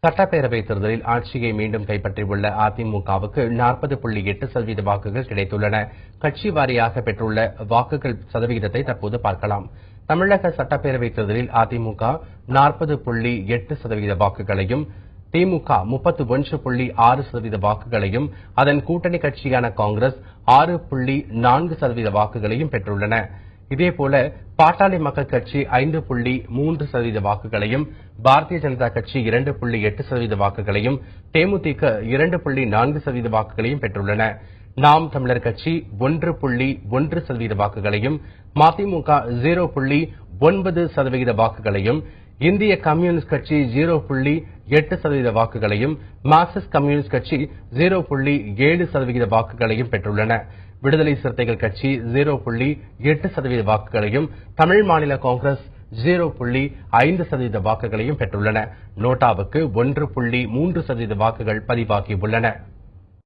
சட்டப்பேரவைத் தேர்தலில் ஆட்சியை மீண்டும் கைப்பற்றியுள்ள அதிமுகவுக்கு 40.8% வாக்குகள் கிடைத்துள்ளன. கட்சி வாரியாக பெற்றுள்ள வாக்குகள் சதவிகிதத்தை தற்போது பார்க்கலாம். தமிழக சட்டப்பேரவைத் தேர்தலில் அதிமுக 40.8% வாக்குகளையும், திமுக 31.6% வாக்குகளையும், அதன் கூட்டணி கட்சியான காங்கிரஸ் 6.4% வாக்குகளையும் பெற்றுள்ளன. இதேபோல பாட்டாளி மக்கள் கட்சி 5.3% வாக்குகளையும், பாரதிய ஜனதா கட்சி 2.8% வாக்குகளையும், தேமுதிக 2.4% வாக்குகளையும் பெற்றுள்ளன. நாம் தமிழர் கட்சி 1.1% வாக்குகளையும், மதிமுக 0.9% வாக்குகளையும், இந்திய கம்யூனிஸ்ட் கட்சி 0.8% வாக்குகளையும், மார்க்சிஸ்ட் கம்யூனிஸ்ட் கட்சி 0.7% வாக்குகளையும் பெற்றுள்ளன. விடுதலை சிறுத்தைகள் கட்சி 0.8% வாக்குகளையும், தமிழ் மாநில காங்கிரஸ் 0.5% வாக்குகளையும் பெற்றுள்ளன. நோட்டாவுக்கு 1.3% வாக்குகள் பதிவாகியுள்ளன.